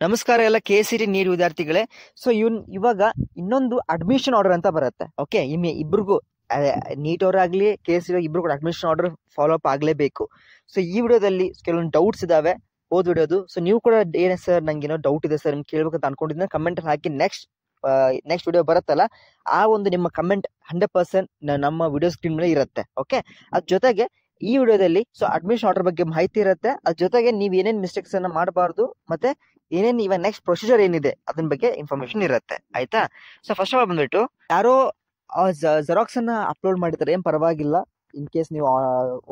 ನಮಸ್ಕಾರ ಎಲ್ಲ KCET neat ವಿದ್ಯಾರ್ಥಿಗಳೇ. ಸೊ ಇವಾಗ ಇನ್ನೊಂದು ಅಡ್ಮಿಷನ್ ಆರ್ಡರ್ ಅಂತ ಬರುತ್ತೆ. ಓಕೆ, ಇಬ್ರಿಗೂ ನೀಟ್ ಅವರಾಗ್ಲಿ KCET ಇಬ್ರು ಕೂಡ ಅಡ್ಮಿಷನ್ ಆರ್ಡರ್ ಫಾಲೋ ಅಪ್ ಆಗ್ಲೇಬೇಕು. ಸೊ ಈ ವಿಡಿಯೋದಲ್ಲಿ ಕೆಲವೊಂದು ಡೌಟ್ಸ್ ಇದಾವೆ ಓದ್ ವಿಡಿಯೋದು. ಸೊ ನೀವು ಕೂಡ ಏನೇ ಸರ್ ನಂಗೆ ಏನೋ ಡೌಟ್ ಇದೆ ಸರ್ ಕೇಳ್ಬೇಕಂತ ಅನ್ಕೊಂಡಿದ್ರೆ ಕಮೆಂಟ್ ಹಾಕಿ ನೆಕ್ಸ್ಟ್ ವಿಡಿಯೋ ಬರುತ್ತಲ್ಲ ಆ ಒಂದು ನಿಮ್ಮ ಕಮೆಂಟ್ 100% ನಮ್ಮ ವಿಡಿಯೋ ಸ್ಕ್ರೀನ್ ಮೇಲೆ ಇರುತ್ತೆ. ಓಕೆ, ಅದ್ರ ಜೊತೆಗೆ ಈ ವಿಡಿಯೋದಲ್ಲಿ ಸೊ ಅಡ್ಮಿಷನ್ ಆರ್ಡರ್ ಬಗ್ಗೆ ಮಾಹಿತಿ ಇರುತ್ತೆ. ಅದ್ರ ಜೊತೆಗೆ ನೀವು ಏನೇನ್ ಮಿಸ್ಟೇಕ್ಸ್ ಅನ್ನ ಮಾಡಬಾರ್ದು, ಮತ್ತೆ ಏನೇನ್ ಇವಾಗ ನೆಕ್ಸ್ಟ್ ಪ್ರೊಸೀಜರ್ ಏನಿದೆ ಅದನ್ನ ಬಗ್ಗೆ ಇನ್ಫಾರ್ಮೇಶನ್ ಇರುತ್ತೆ. ಆಯ್ತಾ? ಸೊ ಫಸ್ಟ್ ಆಫ್ ಆಲ್ ಬಂದ್ಬಿಟ್ಟು ಯಾರೋ ಜೆರಾಕ್ಸ್ ಅನ್ನ ಅಪ್ಲೋಡ್ ಮಾಡಿದ್ದಾರೆ, ಏನ್ ಪರವಾಗಿಲ್ಲ. ಇನ್ ಕೇಸ್ ನೀವು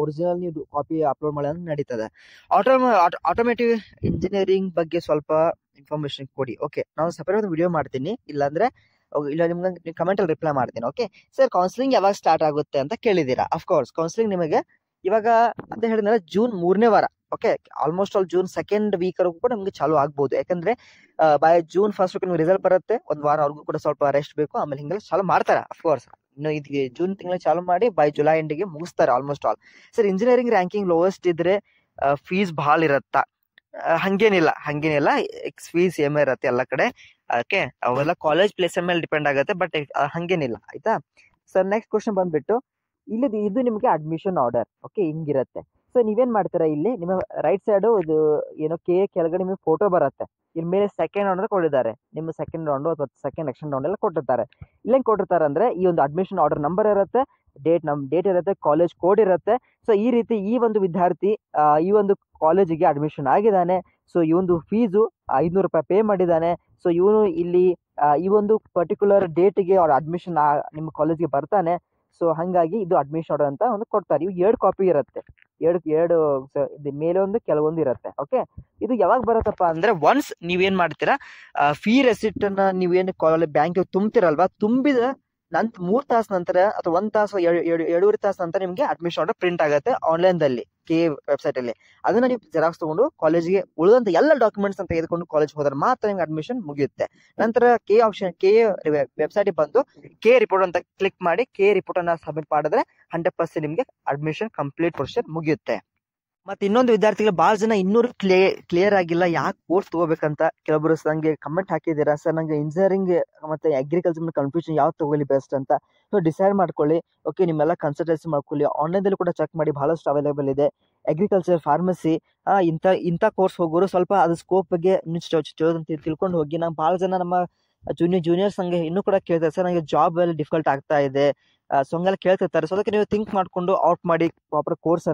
ಒರಿಜಿನಲ್ ನೀವು ಕಾಪಿ ಅಪ್ಲೋಡ್ ಮಾಡಿ ನಡೀತದೆ. ಆಟೋಮೇಟಿವ್ ಇಂಜಿನಿಯರಿಂಗ್ ಬಗ್ಗೆ ಸ್ವಲ್ಪ ಇನ್ಫಾರ್ಮೇಶನ್ ಕೊಡಿ. ಓಕೆ, ನಾವು ಸಪರೇಟ್ ವಿಡಿಯೋ ಮಾಡ್ತೀನಿ, ಇಲ್ಲಾಂದ್ರೆ ಇಲ್ಲ ನಿಮ್ಗೆ ಕಮೆಂಟ್ ಅಲ್ಲಿ ರಿಪ್ಲೈ ಮಾಡ್ತೀನಿ. ಓಕೆ ಸರ್, ಕೌನ್ಸಿಲಿಂಗ್ ಯಾವಾಗ ಸ್ಟಾರ್ಟ್ ಆಗುತ್ತೆ ಅಂತ ಕೇಳಿದೀರಾ. ಅಫ್ಕೋರ್ಸ್ ಕೌನ್ಸಿಲಿಂಗ್ ನಿಮಗೆ ಇವಾಗ ಅಂತ ಹೇಳಿದ್ರೆ ಜೂನ್ 3ನೇ ವಾರ. Okay, almost all June 2nd week ವರೆಗೂ ಕೂಡ ನಿಮ್ಗೆ ಚಾಲು ಆಗ್ಬಹುದು. ಯಾಕಂದ್ರೆ ಬೈ ಜೂನ್ 1st ನಿಮ್ಗೆ ರಿಸಲ್ಟ್ ಬರುತ್ತೆ. ಒಂದ್ ವಾರ ಅವ್ರಿಗೂ ಕೂಡ ಸ್ವಲ್ಪ ರೆಸ್ಟ್ ಬೇಕು, ಆಮೇಲೆ ಹಿಂಗೆಲ್ಲ ಚಾಲು ಮಾಡ್ತಾರೆ. ಅಫ್ಕೋರ್ಸ್ ಇನ್ನು ಇದು ಜೂನ್ ತಿಂಗಳಲ್ಲಿ ಚಾಲು ಮಾಡಿ ಬೈ ಜುಲೈ ಎಂಡಿಗೆ ಮುಗಿಸ್ತಾರೆ almost all. Sir, engineering ranking lowest ಇದ್ರೆ ಫೀಸ್ ಬಹಳ ಇರತ್ತಾ? ಹಂಗೇನಿಲ್ಲ, ಫೀಸ್ ಸೇಮ್ ಇರತ್ತೆ ಎಲ್ಲ ಕಡೆ. ಓಕೆ, ಅವೆಲ್ಲ ಕಾಲೇಜ್ ಪ್ಲೇಸ್ ಮೇಲೆ ಡಿಪೆಂಡ್ ಆಗುತ್ತೆ, ಬಟ್ ಹಂಗೇನಿಲ್ಲ. ಆಯ್ತಾ ಸರ್, ನೆಕ್ಸ್ಟ್ ಕ್ವಶನ್ ಬಂದ್ಬಿಟ್ಟು ಇದು ನಿಮಗೆ ಅಡ್ಮಿಷನ್ ಆರ್ಡರ್. ಓಕೆ, ಹಿಂಗಿರುತ್ತೆ. ಸೊ ನೀವೇನ್ ಮಾಡ್ತೀರಾ, ಇಲ್ಲಿ ನಿಮ್ಮ ರೈಟ್ ಸೈಡ್ ಇದು ಏನೋ ಕೆಳಗಡೆ ನಿಮಗೆ ಫೋಟೋ ಬರುತ್ತೆ. ಇಲ್ಲಿ ಮೇಲೆ ಸೆಕೆಂಡ್ ರೌಂಡ್ ಕೊಟ್ಟಿದ್ದಾರೆ. ನಿಮ್ಮ ಸೆಕೆಂಡ್ ರೌಂಡ್ ಅಥವಾ ಸೆಕೆಂಡ್ ಎಲೆಕ್ಷನ್ ರೌಂಡ್ ಎಲ್ಲ ಕೊಟ್ಟಿರ್ತಾರೆ. ಇಲ್ಲೇನ್ ಕೊಟ್ಟಿರ್ತಾರೆ ಅಂದ್ರೆ ಈ ಒಂದು ಅಡ್ಮಿಷನ್ ಆರ್ಡರ್ ನಂಬರ್ ಇರುತ್ತೆ, ಡೇಟ್ ಇರುತ್ತೆ, ಕಾಲೇಜ್ ಕೋಡ್ ಇರುತ್ತೆ. ಸೊ ಈ ರೀತಿ ಈ ಒಂದು ವಿದ್ಯಾರ್ಥಿ ಈ ಒಂದು ಕಾಲೇಜಿಗೆ ಅಡ್ಮಿಷನ್ ಆಗಿದ್ದಾನೆ. ಸೊ ಈ ಒಂದು ಫೀಸು 500 ರೂಪಾಯಿ ಪೇ ಮಾಡಿದ್ದಾನೆ. ಸೊ ಇವನು ಇಲ್ಲಿ ಈ ಒಂದು ಪರ್ಟಿಕ್ಯುಲರ್ ಡೇಟ್ಗೆ ಅವ್ರ ಅಡ್ಮಿಷನ್ ನಿಮ್ಮ ಕಾಲೇಜ್ಗೆ ಬರ್ತಾನೆ. ಸೊ ಹಂಗಾಗಿ ಇದು ಅಡ್ಮಿಷನ್ ಆರ್ಡರ್ ಅಂತ ಒಂದು ಕೊಡ್ತಾರೆ. ಇವು 2 ಕಾಪಿ ಇರುತ್ತೆ, ಎರಡು ಮೇಲೆ ಒಂದು ಕೆಲವೊಂದು ಇರುತ್ತೆ. ಓಕೆ, ಇದು ಯಾವಾಗ ಬರುತ್ತಪ್ಪ ಅಂದ್ರೆ ಒನ್ಸ್ ನೀವೇನ್ ಮಾಡ್ತೀರಾ, ಫೀ ರೆಸಿಪ್ಟ್ ಅನ್ನ ನೀವೇನು ಕಾಲೇಜ್ ಬ್ಯಾಂಕ್ ತುಂಬ್ತಿರಲ್ವಾ, ತುಂಬಿದ 3 ತಾಸು ನಂತರ ಅಥವಾ 1 ತಾಸು 2.5 ತಾಸು ನಂತರ ನಿಮ್ಗೆ ಅಡ್ಮಿಷನ್ ಆರ್ಡರ್ ಪ್ರಿಂಟ್ ಆಗುತ್ತೆ ಆನ್ಲೈನ್ ದಲ್ಲಿ ವೆಬ್ಸೈಟ್ ಅಲ್ಲಿ. ಅದನ್ನ ನೀವು ಜೆರಾಕ್ಸ್ ತಗೊಂಡು ಕಾಲೇಜ್ಗೆ ಉಳಿದಂತ ಎಲ್ಲ ಡಾಕ್ಯುಮೆಂಟ್ಸ್ ಅಂತ ತೆಗೆದುಕೊಂಡು ಕಾಲೇಜ್ ಹೋದ್ರೆ ಮಾತ್ರ ನಿಮ್ಗೆ ಅಡ್ಮಿಷನ್ ಮುಗಿಯುತ್ತೆ. ನಂತರ ಕೆ ವೆಬ್ಸೈಟ್ ಬಂದು ರಿಪೋರ್ಟ್ ಅಂತ ಕ್ಲಿಕ್ ಮಾಡಿ ರಿಪೋರ್ಟ್ ಅನ್ನ ಸಬ್ಮಿಟ್ ಮಾಡಿದ್ರೆ 100% ನಿಮ್ಗೆ ಅಡ್ಮಿಷನ್ ಕಂಪ್ಲೀಟ್ ಪ್ರೊಸೀಜರ್ ಮುಗಿಯುತ್ತೆ. ಮತ್ತೆ ಇನ್ನೊಂದು ವಿದ್ಯಾರ್ಥಿಗಳು ಬಹಳ ಜನ ಇನ್ನೂ ಕ್ಲಿಯರ್ ಆಗಿಲ್ಲ ಯಾಕೆ ಕೋರ್ಸ್ ತಗೋಬೇಕಂತ. ಕೆಲವೊಬ್ರು ನಂಗೆ ಕಮೆಂಟ್ ಹಾಕಿದ್ದೀರಾ, ಸರ್ ನಂಗೆ ಇಂಜಿನಿಯರಿಂಗ್ ಮತ್ತೆ ಅಗ್ರಿಕಲ್ಚರ್ ಕನ್ಫ್ಯೂಷನ್ ಯಾವ್ದು ತಗೊಳ್ಳಿ ಬೆಸ್ಟ್ ಅಂತ. ಸೊ ಡಿಸೈಡ್ ಮಾಡ್ಕೊಳ್ಳಿ. ಓಕೆ, ನಿಮ್ಮೆಲ್ಲ ಕನ್ಸಲ್ಟೆನ್ಸಿ ಮಾಡ್ಕೊಳ್ಳಿ. ಆನ್ಲೈನ್ ಕೂಡ ಚೆಕ್ ಮಾಡಿ, ಬಹಳಷ್ಟು ಅವೈಲೇಬಲ್ ಇದೆ. ಅಗ್ರಿಕಲ್ಚರ್, ಫಾರ್ಮಸಿ ಇಂಥ ಕೋರ್ಸ್ ಹೋಗೋರು ಸ್ವಲ್ಪ ಅದ್ರ ಸ್ಕೋಪ್ ಬಗ್ಗೆ ತಿಳ್ಕೊಂಡು ಹೋಗಿ. ನಾವು ಬಹಳ ಜನ ನಮ್ಮ ಜೂನಿಯರ್ಸ್ ಹಂಗೆ ಇನ್ನೂ ಕೂಡ ಕೇಳ್ತಾರೆ, ಸರ್ ನನಗೆ ಜಾಬ್ ಅಲ್ಲಿ ಡಿಫಿಕಲ್ಟ್ ಆಗ್ತಾ ಇದೆ. ಸೊ ಹಂಗೆಲ್ಲ ಕೇಳ್ತಿರ್ತಾರೆ. ಸೊ ಅದಕ್ಕೆ ನೀವು ಥಿಂಕ್ ಮಾಡ್ಕೊಂಡು ಔಟ್ ಮಾಡಿ ಪ್ರಾಪರ್ ಕೋರ್ಸ್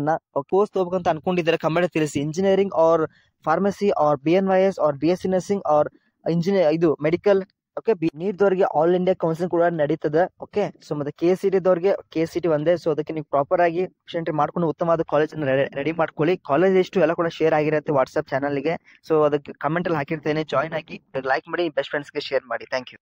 ತಗೋಬೇಕಂತ ಅನ್ಕೊಂಡಿದ್ದಾರೆ. ಕಮೆಂಟ್ ತಿಳಿಸಿ. Engineering or pharmacy or BNYS or BSc nursing or ಇದು ಮೆಡಿಕಲ್. ಓಕೆ, ನೀಟ್ ದವ್ರಿಗೆ ಆಲ್ ಇಂಡಿಯಾ ಕೌನ್ಸಿಲಿಂಗ್ ಕೂಡ ನಡೀತದೆ. ಓಕೆ, ಸೊ ಮತ್ತೆ KCET ದವ್ರಿಗೆ KCET ಒಂದೇ. ಸೊ ಅದಕ್ಕೆ ನೀವು ಪ್ರಾಪರ್ ಆಗಿ ಮಾಡ್ಕೊಂಡು ಉತ್ತಮವಾದ ಕಾಲೇಜ್ ರೆಡಿ ಮಾಡ್ಕೊಳ್ಳಿ. ಕಾಲೇಜ್ ಎಷ್ಟು ಎಲ್ಲ ಕೂಡ ಶೇರ್ ಆಗಿರುತ್ತೆ ವಾಟ್ಸ್ಆಪ್ ಚಾನಲ್ಗೆ. ಸೊ ಅದಕ್ಕೆ ಕಮೆಂಟ್ ಅಲ್ಲಿ ಹಾಕಿರ್ತೇನೆ, ಜಾಯ್ನ್ ಆಗಿ ಲೈಕ್ ಮಾಡಿ, ಬೆಸ್ಟ್ ಫ್ರೆಂಡ್ಸ್ಗೆ ಶೇರ್ ಮಾಡಿ. Thank you.